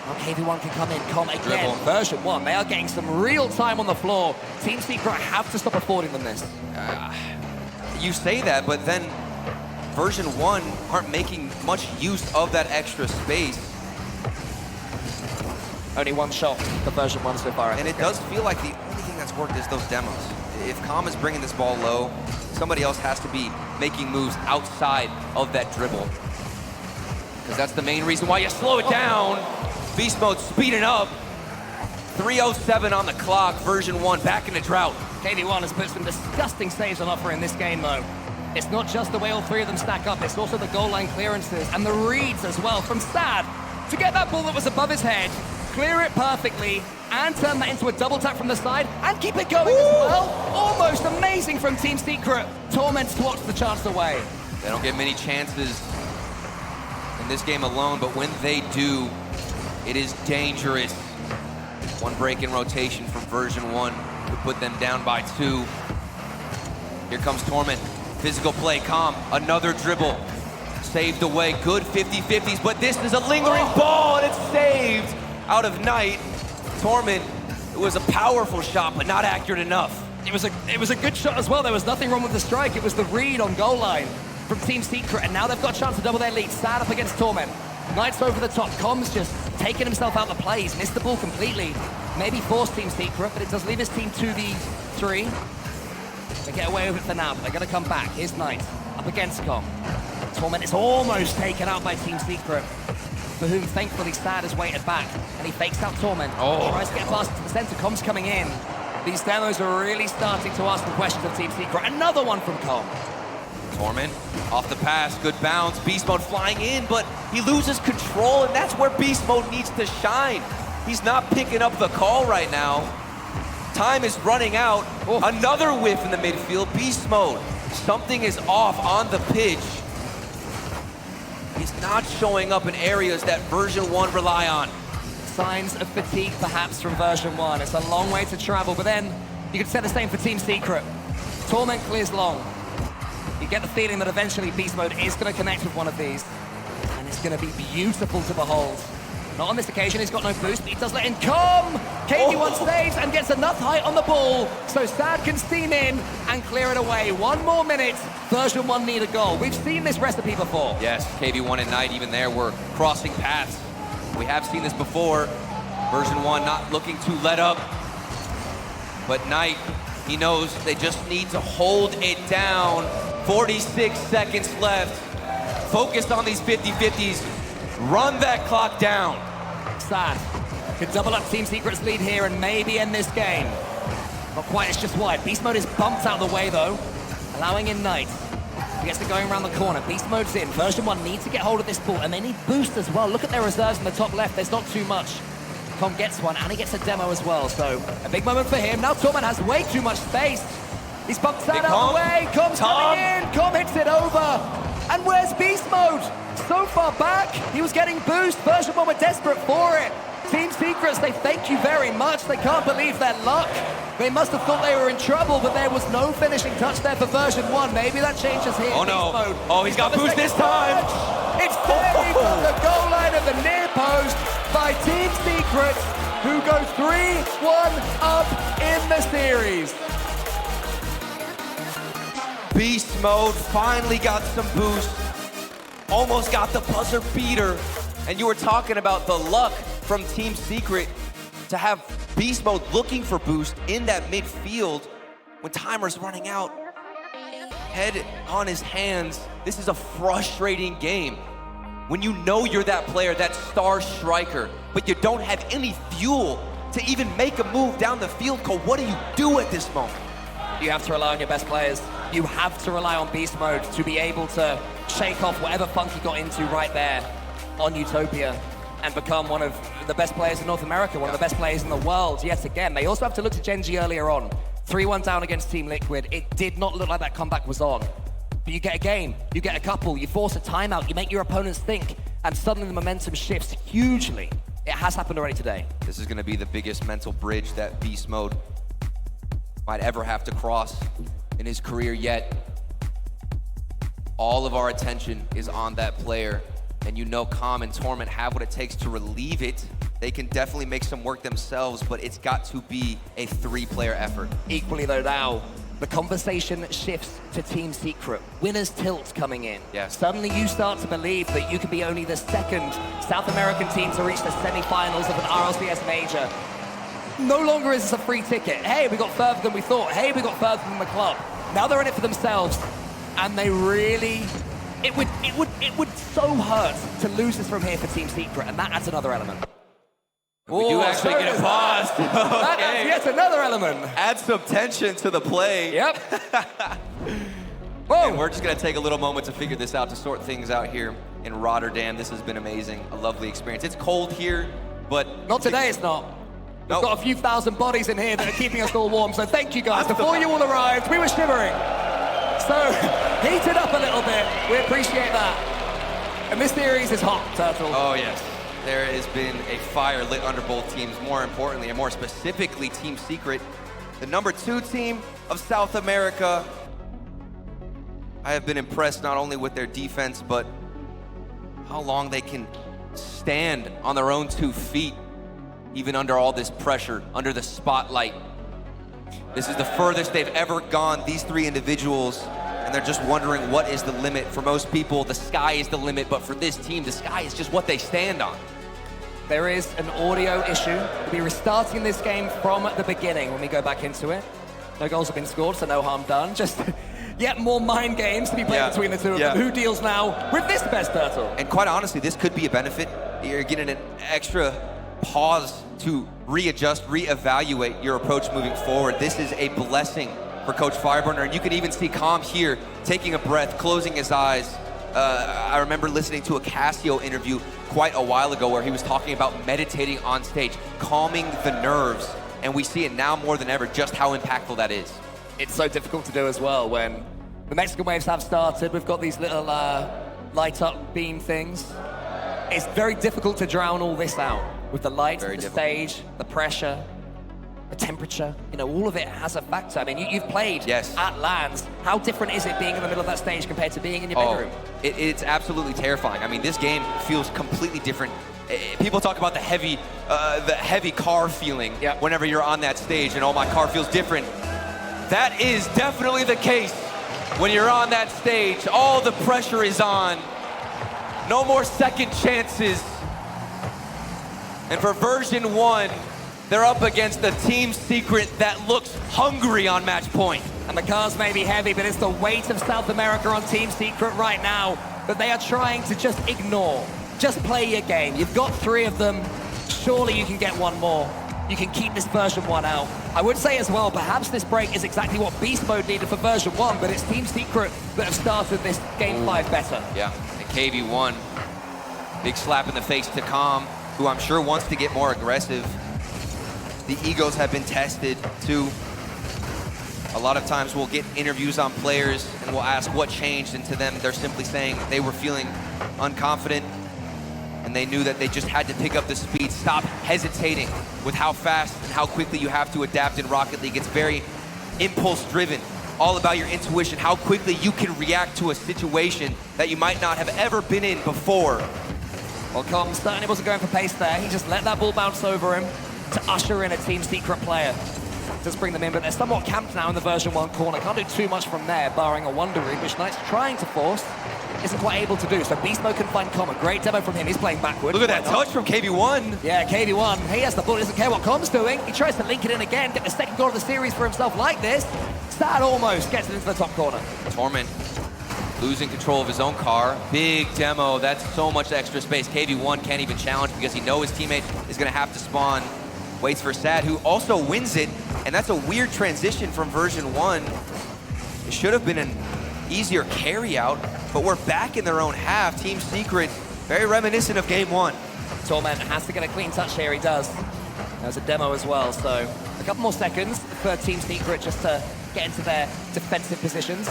Now KV1 can come in. Com again. Dribble. Version 1, they are getting some real time on the floor. Team Secret have to stop affording them this. You say that, but then version 1 aren't making much use of that extra space. Only one shot for version 1 so far. And it does feel like the only thing that's worked is those demos. If Com is bringing this ball low, somebody else has to be making moves outside of that dribble. Because that's the main reason why you slow it down. Beast Mode speeding up. 3:07 on the clock, version 1 back in the drought. KV1 has put some disgusting saves on offer in this game, though. It's not just the way all 3 of them stack up, it's also the goal line clearances and the reads as well from Sad to get that ball that was above his head, clear it perfectly, and turn that into a double tap from the side, and keep it going as well. Almost amazing from Team Secret. Torment swats the chance away. They don't get many chances in this game alone, but when they do, it is dangerous. One break in rotation from version 1 to put them down by 2. Here comes Torment. Physical play, Com, another dribble. Saved away, good 50-50s, but this is a lingering ball, and it's saved out of Knight. Torment, it was a powerful shot, but not accurate enough. It was a good shot as well. There was nothing wrong with the strike. It was the read on goal line from Team Secret, and now they've got a chance to double their lead. Sad up against Torment. Knight's over the top. Com's just taking himself out of the play. He's missed the ball completely. Maybe forced Team Secret, but it does leave his team 2v3. They get away with it for now, but they're going to come back. Here's Knight up against Com. Torment is almost taken out by Team Secret, for whom thankfully Sad has waited back. And he fakes out Torment. Oh. Tries to get past to the center. Com's coming in. These demos are really starting to ask the questions of Team Secret. Another one from Com. Torment off the pass, good bounce. Beast Mode flying in, but he loses control, and that's where Beast Mode needs to shine. He's not picking up the call right now. Time is running out. Oh. Another whiff in the midfield. Beast Mode, something is off on the pitch. He's not showing up in areas that Version 1 rely on. Signs of fatigue, perhaps, from Version 1. It's a long way to travel, but then you could say the same for Team Secret. Torment clears long. You get the feeling that eventually Beast Mode is going to connect with one of these, and it's going to be beautiful to behold. Not on this occasion, he's got no boost, but he does let in come! KV1 stays and gets enough height on the ball, so Sad can steam in and clear it away. 1 more minute, Version 1 need a goal. We've seen this recipe before. Yes, KV1 and Knight, even there, were crossing paths. We have seen this before. Version 1 not looking to let up. But Knight, he knows they just need to hold it down. 46 seconds left. Focused on these 50-50s. Run that clock down. Sad could double up Team Secret's lead here and maybe end this game. Not quite, it's just wide. Beast Mode is bumped out of the way though, allowing in Knight. He gets it going around the corner. Beast Mode's in. Version 1 needs to get hold of this ball, and they need boost as well. Look at their reserves in the top left. There's not too much. Com gets one, and he gets a demo as well. So a big moment for him. Now Torment has way too much space. He's bumped that out of the way. Com's coming in. Com hits it over. And where's Beast Mode? So far back. He was getting boost. Version 1 were desperate for it. Team Secrets, they thank you very much. They can't believe their luck. They must have thought they were in trouble, but there was no finishing touch there for Version 1. Maybe that changes here. Oh no. Beast Mode. Oh, he's got boost this time. It's saved from the goal line of the near post by Team Secret, who go 3-1 up in the series. Beast Mode finally got some boost. Almost got the buzzer beater. And you were talking about the luck from Team Secret to have Beast Mode looking for boost in that midfield when timer's running out. Head on his hands. This is a frustrating game. When you know you're that player, that star striker, but you don't have any fuel to even make a move down the field, Cole, what do you do at this moment? You have to rely on your best players. You have to rely on Beast Mode to be able to shake off whatever funk he got into right there on Utopia and become one of the best players in North America, one of the best players in the world yet again. They also have to look to Genji earlier on. 3-1 down against Team Liquid. It did not look like that comeback was on. But you get a game, you get a couple, you force a timeout, you make your opponents think, and suddenly the momentum shifts hugely. It has happened already today. This is gonna be the biggest mental bridge that Beast Mode might ever have to cross in his career yet. All of our attention is on that player, and you know Com and Torment have what it takes to relieve it. They can definitely make some work themselves, but it's got to be a 3-player effort. Equally though now, the conversation shifts to Team Secret. Winner's tilt coming in. Yes. Suddenly you start to believe that you could be only the second South American team to reach the semi-finals of an RLCS major. No longer is this a free ticket. Hey, we got further than we thought. Hey, we got further than the club. Now they're in it for themselves, and they really, it would so hurt to lose this from here for Team Secret, and that adds another element. We do actually get a pause. That adds yet another element. Add some tension to the play. Yep. And we're just gonna take a little moment to figure this out, to sort things out here in Rotterdam. This has been amazing, a lovely experience. It's cold here, but... Not today, it's not. We've got a few thousand bodies in here that are keeping us all warm, so thank you guys. Before you all arrived, we were shivering. So, heat it up a little bit. We appreciate that. And this series is hot, Turtle. Oh, yes. There has been a fire lit under both teams. More importantly, and more specifically, Team Secret, the #2 team of South America. I have been impressed not only with their defense, but how long they can stand on their own 2 feet, even under all this pressure, under the spotlight. This is the furthest they've ever gone, these 3 individuals, and they're just wondering what is the limit. For most people, the sky is the limit, but for this team, the sky is just what they stand on. There is an audio issue. We'll be restarting this game from the beginning when we go back into it. No goals have been scored, so no harm done. Just yet more mind games to be played between the two of them. Who deals now with this best Turtle? And quite honestly, this could be a benefit. You're getting an extra pause to readjust, reevaluate your approach moving forward. This is a blessing for Coach Fireburner, and you can even see Calm here taking a breath, closing his eyes. I remember listening to a Casio interview quite a while ago where he was talking about meditating on stage, calming the nerves, and we see it now more than ever just how impactful that is. It's so difficult to do as well when the Mexican waves have started. We've got these little light up beam things. It's very difficult to drown all this out with the lights, the stage, the pressure, the temperature. You know, all of it has a factor. I mean, you've played at LANs. How different is it being in the middle of that stage compared to being in your bedroom? It's absolutely terrifying. I mean, this game feels completely different. People talk about the heavy car feeling whenever you're on that stage, and oh, my car feels different. That is definitely the case when you're on that stage. All the pressure is on. No more second chances. And for Version 1, they're up against the Team Secret that looks hungry on match point. And the cars may be heavy, but it's the weight of South America on Team Secret right now that they are trying to just ignore. Just play your game. You've got 3 of them. Surely you can get one more. You can keep this Version 1 out. I would say as well, perhaps this break is exactly what Beast Mode needed for Version 1, but it's Team Secret that have started this Game 5 better. Yeah, and KV1, big slap in the face to Calm, who I'm sure wants to get more aggressive. The egos have been tested too. A lot of times we'll get interviews on players and we'll ask what changed, and to them they're simply saying they were feeling unconfident and they knew that they just had to pick up the speed. Stop hesitating with how fast and how quickly you have to adapt in Rocket League. It's very impulse driven, all about your intuition, how quickly you can react to a situation that you might not have ever been in before. Well, Calm certainly wasn't going for pace there. He just let that ball bounce over him to usher in a Team Secret player. Does bring them in, but they're somewhat camped now in the Version 1 corner. Can't do too much from there, barring a Wonder Rig, which Knight's trying to force. Isn't quite able to do, so Beast Mode can find Calm. A great demo from him. He's playing backward. Look at that touch from KV1. Yeah, KV1. He has the ball. He doesn't care what Calm's doing. He tries to link it in again, get the second goal of the series for himself like this. Sad almost gets it into the top corner. Torment losing control of his own car. Big demo. That's so much extra space. KV1 can't even challenge because he knows his teammate is going to have to spawn. Waits for Sad, who also wins it, and that's a weird transition from Version 1. It should have been an easier carry out, but we're back in their own half. Team Secret, very reminiscent of Game 1. Torment has to get a clean touch here, he does. There's a demo as well, so a couple more seconds for Team Secret just to get into their defensive positions.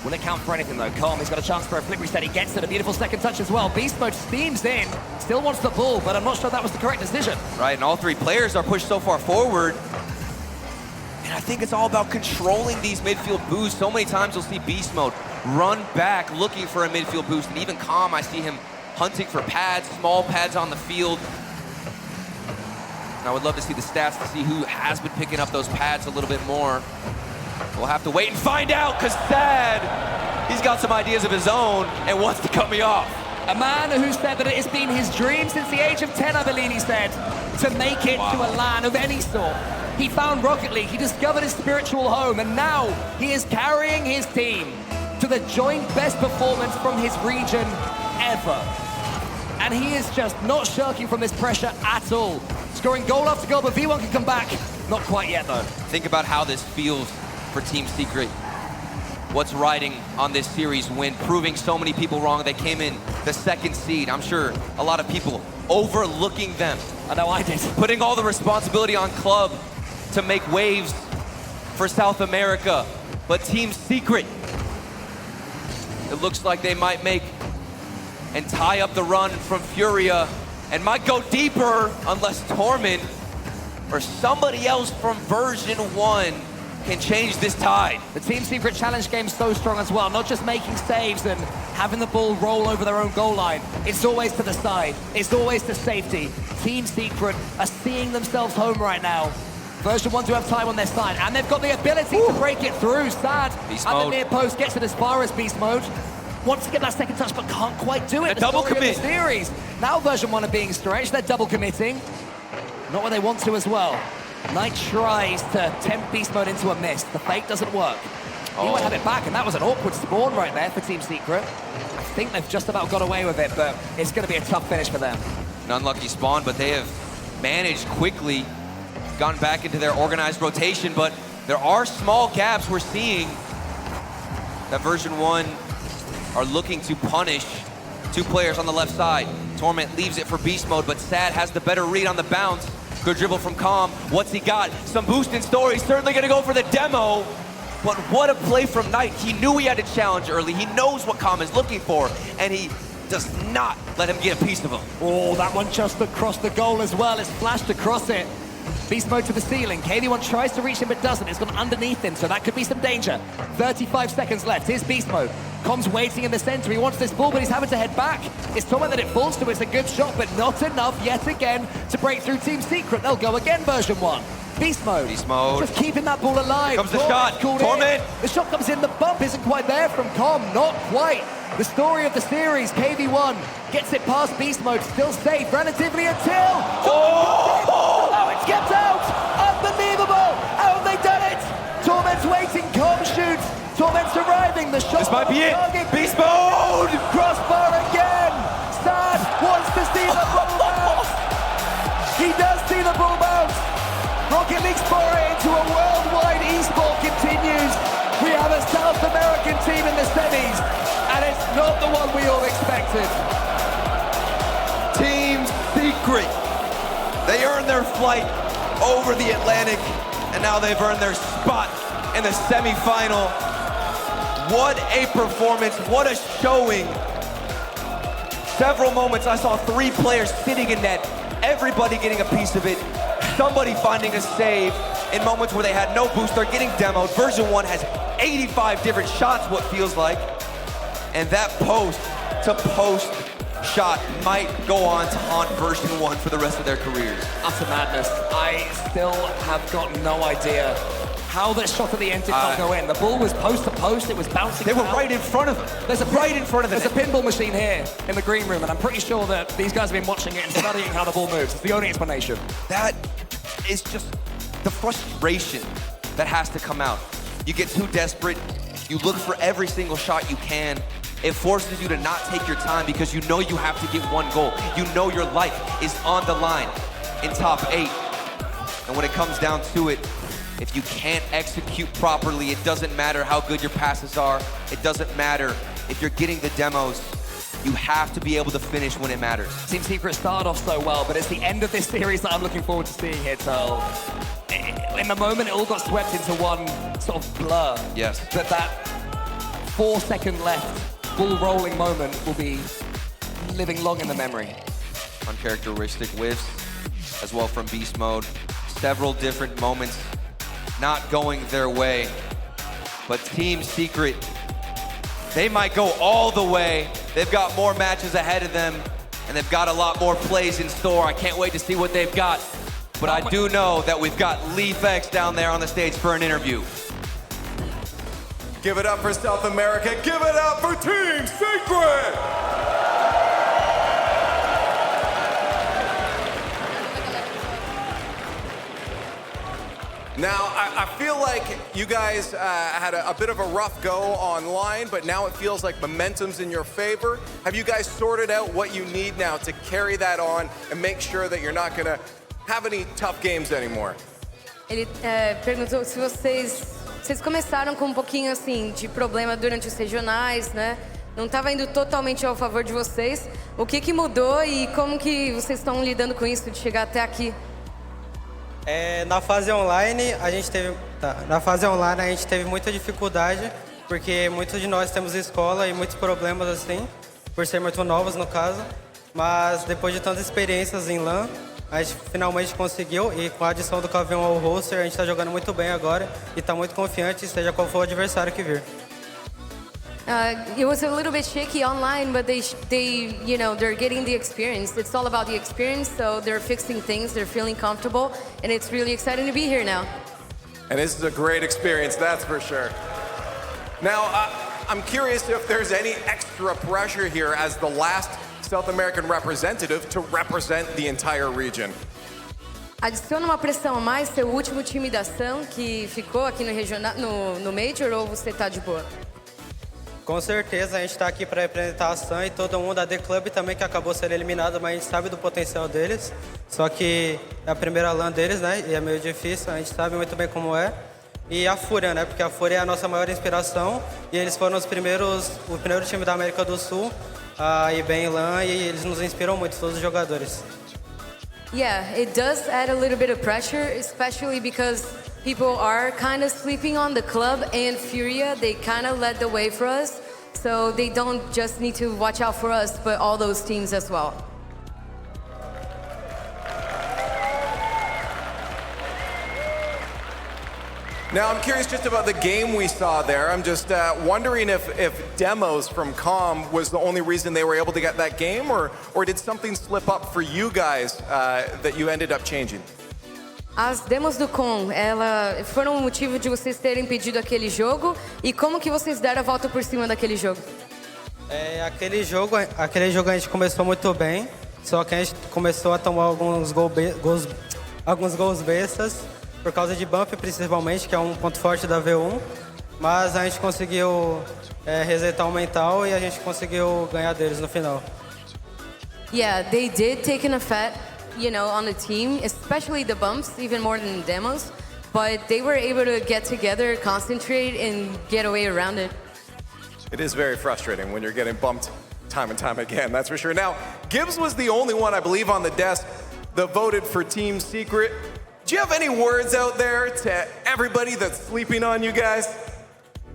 Will it count for anything though? Calm, he's got a chance for a flip reset. He gets it, a beautiful second touch as well. Beast Mode steams in, still wants the ball, but I'm not sure that was the correct decision. Right, and all 3 players are pushed so far forward. And I think it's all about controlling these midfield boosts. So many times you'll see Beast Mode run back looking for a midfield boost, and even Calm, I see him hunting for pads, small pads on the field. And I would love to see the stats to see who has been picking up those pads a little bit more. We'll have to wait and find out, because Sad, he's got some ideas of his own and wants to cut me off. A man who said that it has been his dream since the age of 10, I believe he said, to make it to a LAN of any sort. He found Rocket League, he discovered his spiritual home, and now he is carrying his team to the joint best performance from his region ever. And he is just not shirking from this pressure at all. Scoring goal after goal, but V1 can come back. Not quite yet, though. Think about how this feels for Team Secret. What's riding on this series win, proving so many people wrong. They came in the 2nd seed. I'm sure a lot of people overlooking them. I know I did. Putting all the responsibility on Club to make waves for South America. But Team Secret, it looks like they might make and tie up the run from Furia and might go deeper unless Torment or somebody else from Version 1 can change this tide. The Team Secret challenge game is so strong as well, not just making saves and having the ball roll over their own goal line. It's always to the side. It's always to safety. Team Secret are seeing themselves home right now. Version 1 do have time on their side, and they've got the ability to break it through. Sad Beast at mode. the near post, gets it as far as Beast Mode. Wants to get that second touch, but can't quite do it. A double commit. The series. Now Version 1 are being stretched. They're double committing. Not where they want to as well. Knight tries to tempt Beast Mode into a miss. The fake doesn't work. He might have it back, and that was an awkward spawn right there for Team Secret. I think they've just about got away with it, but it's going to be a tough finish for them. An unlucky spawn, but they have managed quickly, gotten back into their organized rotation, but there are small gaps we're seeing that Version1 are looking to punish two players on the left side. Torment leaves it for beast mode, but Sad has the better read on the bounce. Good dribble from Calm. What's he got? Some boost in story. Certainly gonna go for the demo. But what a play from Knight. He knew he had to challenge early. He knows what Calm is looking for, and he does not let him get a piece of him. Oh, that one just across the goal as well. It's flashed across it. Beast mode to the ceiling. KV1 tries to reach him but doesn't. It's gone underneath him, so that could be some danger. 35 seconds left. Here's Beast mode. Com's waiting in the center. He wants this ball, but he's having to head back. It's Torment that it falls to. It's a good shot, but not enough yet again to break through Team Secret. They'll go again, Version1. Beast mode. Beast mode. Just keeping that ball alive. Here comes the shot. Torment. The shot comes in. The bump isn't quite there from Com. Not quite. The story of the series. KV1 gets it past Beast mode. Still safe relatively until... Oh, it's kept out. Unbelievable. How have they done it? Torment's waiting. Com shoots. Torment's arriving. The shot. This might be it. Target. Beast mode. Crossbar again. Sad wants to see the ball bounce. He does see the ball bounce. Rocket League's foray into a worldwide esport continues. We have a South American team in the semis, and it's not the one we all expected. Team Secret. They earned their flight over the Atlantic, and now they've earned their spot in the semifinal. What a performance, what a showing. Several moments I saw 3 players sitting in net, everybody getting a piece of it, somebody finding a save in moments where they had no boost, they're getting demoed. Version1 has 85 different shots, what feels like. And that post-to-post shot might go on to haunt Version1 for the rest of their careers. Utter madness. I still have got no idea how that shot at the end did not go in. The ball was post to post, it was bouncing. They were out. right in front of them. There's a pinball machine here in the green room, and I'm pretty sure that these guys have been watching it and studying how the ball moves. It's the only explanation. That is just the frustration that has to come out. You get too desperate, you look for every single shot you can. It forces you to not take your time because you know you have to get one goal. You know your life is on the line in top 8. And when it comes down to it, if you can't execute properly, it doesn't matter how good your passes are. It doesn't matter if you're getting the demos. You have to be able to finish when it matters. Team Secret started off so well, but it's the end of this series that I'm looking forward to seeing here, so in the moment it all got swept into one sort of blur. Yes. But that 4-second left ball rolling moment will be living long in the memory. Uncharacteristic whiffs as well from beast mode. Several different moments not going their way, but Team Secret, they might go all the way. They've got more matches ahead of them, and they've got a lot more plays in store. I can't wait to see what they've got. But I do know that we've got Leaf X down there on the stage for an interview. Give it up for South America. Give it up for Team Secret! Now, I feel like you guys had a bit of a rough go online, but now it feels like momentum's in your favor. Have you guys sorted out what you need now to carry that on and make sure that you're not gonna have any tough games anymore? Ele perguntou se vocês começaram com um pouquinho assim de problema durante os regionais, né? Não estava indo totalmente ao favor de vocês. O que mudou e como que vocês estão lidando com isso de chegar até aqui? Na fase online a gente teve muita dificuldade porque muitos de nós temos escola e muitos problemas assim por ser muito novos no caso, mas depois de tantas experiências em LAN a gente finalmente conseguiu e com a adição do KV1 ao roster a gente está jogando muito bem agora e está muito confiante seja qual for o adversário que vir. It was a little bit shaky online, but you know, they're getting the experience. It's all about the experience, so they're fixing things, they're feeling comfortable, and it's really exciting to be here now. And this is a great experience, that's for sure. Now, I'm curious if there's any extra pressure here as the last South American representative to represent the entire region. Adiciona uma pressão a mais, ser o último time da ação que ficou aqui no regional, no Major, ou você tá de boa? Com certeza, a gente está aqui para representar a Sun e todo mundo, a The Club também, que acabou sendo eliminado, mas a gente sabe do potencial deles. Só que é a primeira LAN deles, né? E é meio difícil, a gente sabe muito bem como é. E a Fúria, né? Porque a Fúria é a nossa maior inspiração e eles foram o primeiro time da América do Sul a ir bem em LAN e eles nos inspiram muito, todos os jogadores. Yeah, it does add a little bit of pressure, especially because people are kind of sleeping on the club and Furia. They kind of led the way for us, so they don't just need to watch out for us, but all those teams as well. Now, I'm curious just about the game we saw there. I'm just wondering if demos from COM was the only reason they were able to get that game, or did something slip up for you guys that you ended up changing? As demos do COM, foram o motivo de vocês terem pedido aquele jogo e como que vocês deram a volta por cima daquele jogo? Aquele jogo a gente começou muito bem, só que a gente começou a tomar alguns gols bestas, por causa de bump principalmente, que é um ponto forte da V1, mas a gente conseguiu resetar o mental e a gente conseguiu ganhar deles no final. Yeah, they did take an effect, on the team, especially the bumps, even more than the demos, but they were able to get together, concentrate, and get away around it. It is very frustrating when you're getting bumped time and time again, that's for sure. Now, Gibbs was the only one, I believe, on the desk that voted for Team Secret. Do you have any words out there to everybody that's sleeping on you guys?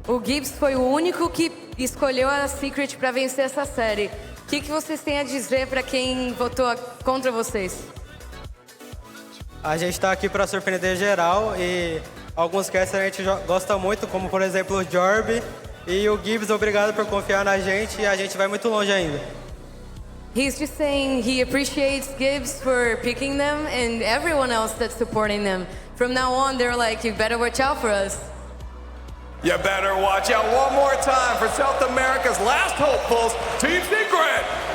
O Gibbs foi o único que escolheu a Secret para vencer essa série. O que vocês têm a dizer para quem votou contra vocês? A gente está aqui para surpreender geral e alguns casters a gente gosta muito, como por exemplo o Jorb e o Gibbs. Obrigado por confiar na gente e a gente vai muito longe ainda. He's just saying he appreciates Gibbs for picking them and everyone else that's supporting them. From now on, they're like, you better watch out for us. You better watch out. One more time for South America's last hopefuls, Team Secret!